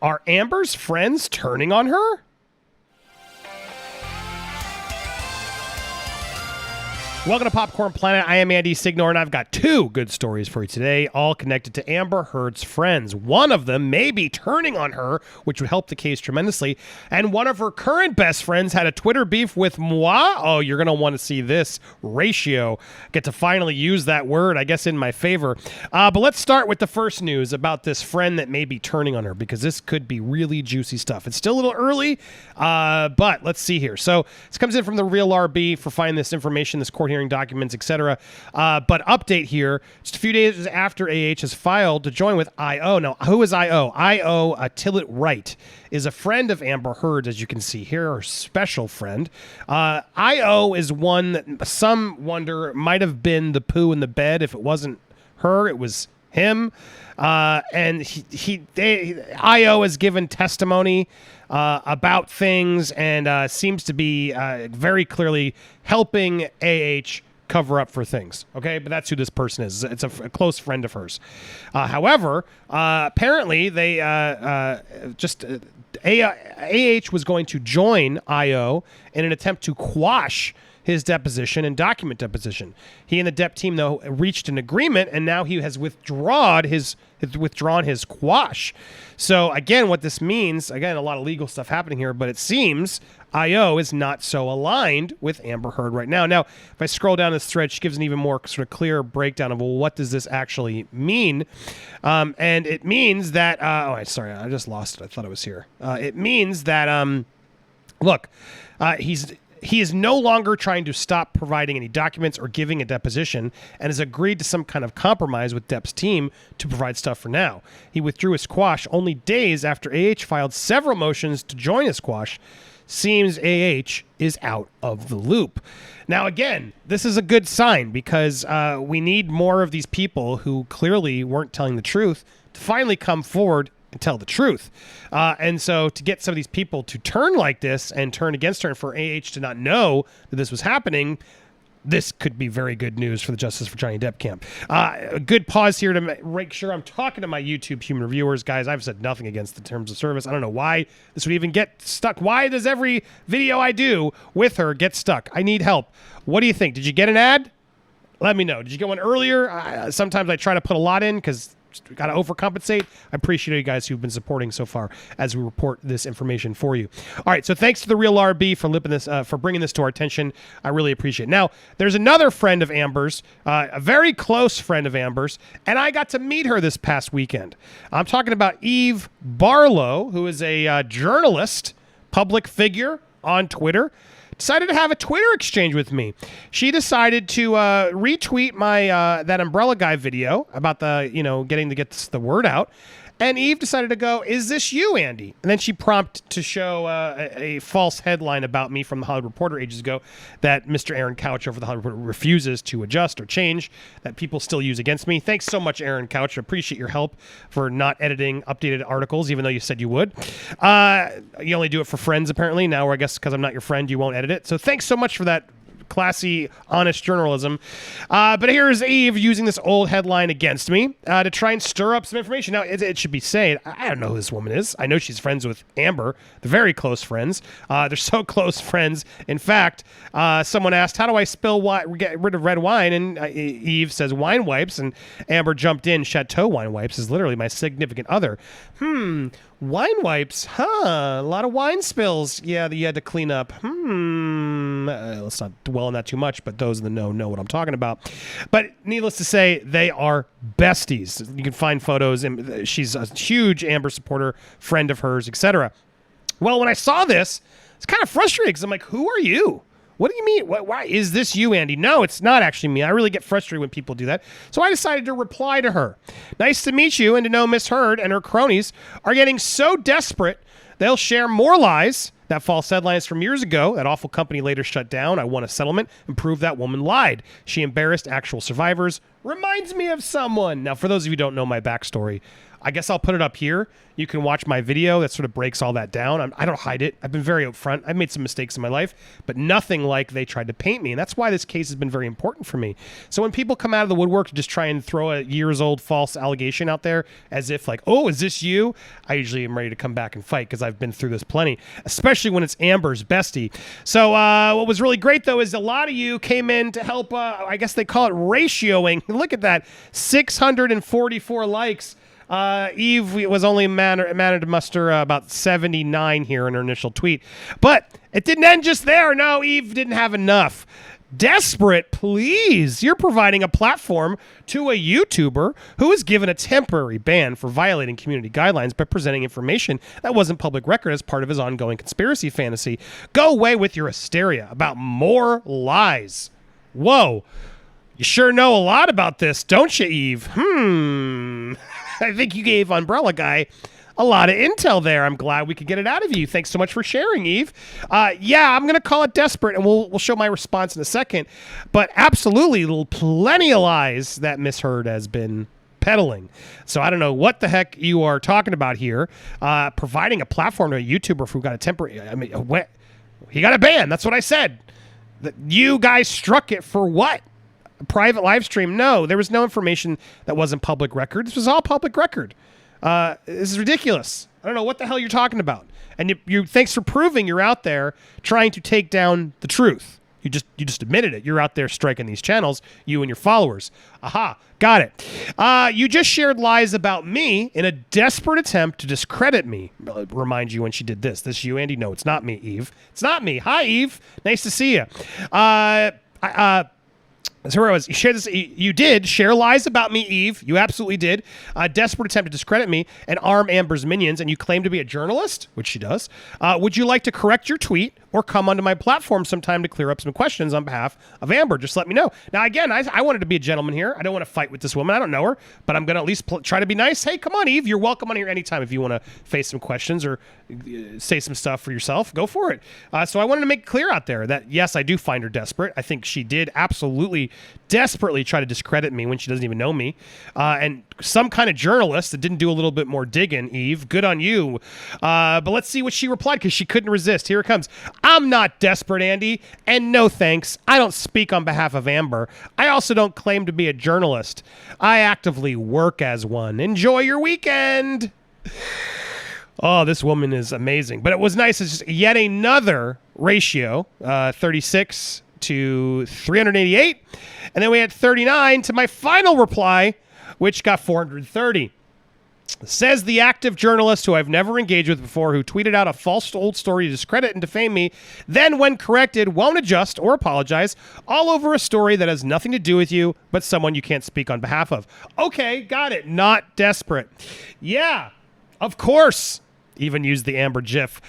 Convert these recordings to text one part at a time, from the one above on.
Are Amber's friends turning on her? Welcome to Popcorn Planet. I am Andy Signore, and I've got two good stories for you today, all connected to Amber Heard's friends. One of them may be turning on her, which would help the case tremendously, and one of her current best friends had a Twitter beef with moi. Oh, you're going to want to see this ratio. Get to finally use that word, I guess, in my favor. But let's start with the first news about this friend that may be turning on her, because this could be really juicy stuff. It's still a little early, but let's see here. So this comes in from the Real RB for finding this information, this court hearing documents, etc. But update here, just a few days after AH has filed to join with IO. Now, who is IO? IO, Tillit Wright, is a friend of Amber Heard, as you can see here, her special friend. IO is one that some wonder might have been the poo in the bed. If it wasn't her, it was him. And IO has given testimony about things and seems to be very clearly helping AH cover up for things. Okay, but that's who this person is. It's a close friend of hers. However, apparently they AH was going to join IO in an attempt to quash his deposition and document deposition. He and the Depp team, though, reached an agreement, and now he has withdrawn his quash. So, again, what this means, again, a lot of legal stuff happening here, but it seems IO is not so aligned with Amber Heard right now. Now, if I scroll down this thread, she gives an even more sort of clear breakdown of, well, what does this actually mean? And it means that, sorry, I just lost it. I thought it was here. It means that, look, he is no longer trying to stop providing any documents or giving a deposition and has agreed to some kind of compromise with Depp's team to provide stuff for now. He withdrew his quash only days after AH filed several motions to join his quash. Seems AH is out of the loop. Now, again, this is a good sign because we need more of these people who clearly weren't telling the truth to finally come forward and tell the truth. And so to get some of these people to turn like this and turn against her and for AH to not know that this was happening, this could be very good news for the Justice for Johnny Depp camp. A good pause here to make sure I'm talking to my YouTube human reviewers. Guys, I've said nothing against the terms of service. I don't know why this would even get stuck. Why does every video I do with her get stuck? I need help. What do you think? Did you get an ad? Let me know. Did you get one earlier? Sometimes I try to put a lot in because got to overcompensate. I appreciate you guys who've been supporting so far as we report this information for you. All right, so thanks to the Real RB for bringing this to our attention. I really appreciate it. Now, there's another friend of Amber's, a very close friend of Amber's, and I got to meet her this past weekend. I'm talking about Eve Barlow, who is a journalist, public figure on Twitter. Decided to have a Twitter exchange with me. She decided to retweet my that Umbrella Guy video about the getting to get the word out. And Eve decided to go, "Is this you, Andy?" And then she prompted to show a false headline about me from the Hollywood Reporter ages ago that Mr. Aaron Couch over the Hollywood Reporter refuses to adjust or change, that people still use against me. Thanks so much, Aaron Couch. I appreciate your help for not editing updated articles, even though you said you would. You only do it for friends, apparently. Now, I guess because I'm not your friend, you won't edit it. So thanks so much for that classy, honest journalism. But here's Eve using this old headline against me to try and stir up some information. Now, it should be said, I don't know who this woman is. I know she's friends with Amber. They're very close friends. They're so close friends. In fact, someone asked, how do I get rid of red wine? And Eve says wine wipes. And Amber jumped in. Chateau wine wipes is literally my significant other. Wine wipes, a lot of wine spills. Yeah, that you had to clean up. Let's not dwell on that too much, but those in the know what I'm talking about. But needless to say, they are besties. You can find photos, and she's a huge Amber supporter, friend of hers, etc. Well, when I saw this, it's kind of frustrating because I'm like, who are you? What do you mean? Why is this you, Andy? No, it's not actually me. I really get frustrated when people do that. So I decided to reply to her. Nice to meet you and to know Miss Heard and her cronies are getting so desperate they'll share more lies. That false headline is from years ago. That awful company later shut down. I won a settlement and proved that woman lied. She embarrassed actual survivors. Reminds me of someone. Now, for those of you who don't know my backstory, I guess I'll put it up here. You can watch my video that sort of breaks all that down. I don't hide it. I've been very upfront. I've made some mistakes in my life, but nothing like they tried to paint me. And that's why this case has been very important for me. So when people come out of the woodwork to just try and throw a years-old false allegation out there as if like, oh, is this you? I usually am ready to come back and fight because I've been through this plenty, especially when it's Amber's bestie. So what was really great, though, is a lot of you came in to help, I guess they call it ratioing. Look at that, 644 likes. Eve was only managed to muster about 79 here in her initial tweet. But it didn't end just there. No, Eve didn't have enough. Desperate, please. You're providing a platform to a YouTuber who was given a temporary ban for violating community guidelines by presenting information that wasn't public record as part of his ongoing conspiracy fantasy. Go away with your hysteria about more lies. Whoa. You sure know a lot about this, don't you, Eve? I think you gave Umbrella Guy a lot of intel there. I'm glad we could get it out of you. Thanks so much for sharing, Eve. Yeah, I'm going to call it desperate, and we'll show my response in a second. But absolutely, plenty of lies that Miss Heard has been peddling. So I don't know what the heck you are talking about here. Providing a platform to a YouTuber who got a temporary... he got a ban. That's what I said. You guys struck it for what? Private live stream? No, there was no information that wasn't public record. This was all public record. This is ridiculous. I don't know what the hell you're talking about. And you thanks for proving you're out there trying to take down the truth. You just admitted it. You're out there striking these channels, you and your followers. Aha, got it. You just shared lies about me in a desperate attempt to discredit me. Remind you when she did this. This you, Andy? No, it's not me, Eve. It's not me. Hi, Eve. Nice to see you. That's where I was. You shared this. You did share lies about me, Eve. You absolutely did. A desperate attempt to discredit me and arm Amber's minions, and you claim to be a journalist, which she does. Would you like to correct your tweet or come onto my platform sometime to clear up some questions on behalf of Amber? Just let me know. Now, again, I wanted to be a gentleman here. I don't want to fight with this woman. I don't know her, but I'm going to at least try to be nice. Hey, come on, Eve. You're welcome on here anytime if you want to face some questions or say some stuff for yourself. Go for it. So I wanted to make it clear out there that, yes, I do find her desperate. I think she did absolutely desperately try to discredit me when she doesn't even know me. And some kind of journalist that didn't do a little bit more digging, Eve. Good on you. But let's see what she replied because she couldn't resist. Here it comes. I'm not desperate, Andy, and no thanks. I don't speak on behalf of Amber. I also don't claim to be a journalist. I actively work as one. Enjoy your weekend. Oh, this woman is amazing. But it was nice. It's just yet another ratio, 36 to 388. And then we had 39 to my final reply, which got 430. Says the active journalist who I've never engaged with before, who tweeted out a false old story to discredit and defame me, then when corrected, won't adjust or apologize, all over a story that has nothing to do with you, but someone you can't speak on behalf of. Okay, got it. Not desperate. Yeah, of course. Even used the Amber GIF.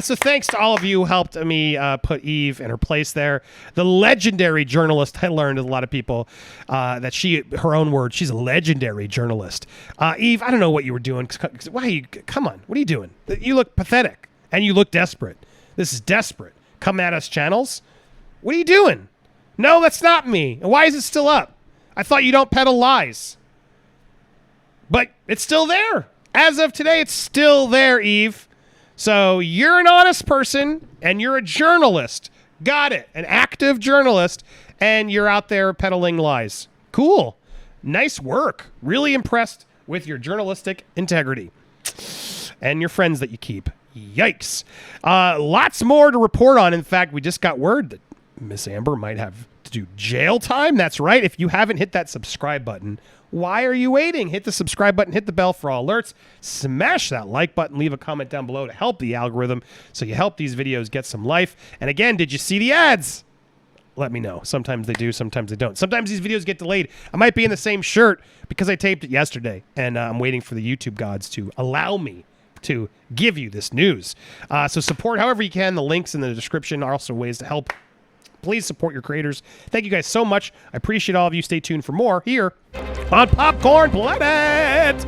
So thanks to all of you who helped me put Eve in her place there. The legendary journalist, I learned a lot of people that her own word, she's a legendary journalist. Eve, I don't know what you were doing. Come on, what are you doing? You look pathetic and you look desperate. This is desperate. Come at us channels. What are you doing? No, that's not me. Why is it still up? I thought you don't peddle lies. But it's still there. As of today, it's still there, Eve. So you're an honest person, and you're a journalist. Got it. An active journalist, and you're out there peddling lies. Cool. Nice work. Really impressed with your journalistic integrity. And your friends that you keep. Yikes. Lots more to report on. In fact, we just got word that Miss Amber might have to do jail time. That's right. If you haven't hit that subscribe button, why are you waiting? Hit the subscribe button, hit the bell for all alerts, smash that like button, leave a comment down below to help the algorithm so you help these videos get some life. And again, did you see the ads? Let me know. Sometimes they do, sometimes they don't. Sometimes these videos get delayed. I might be in the same shirt because I taped it yesterday, and I'm waiting for the YouTube gods to allow me to give you this news. So support however you can. The links in the description are also ways to help. Please support your creators. Thank you guys so much. I appreciate all of you. Stay tuned for more here on Popcorn Planet.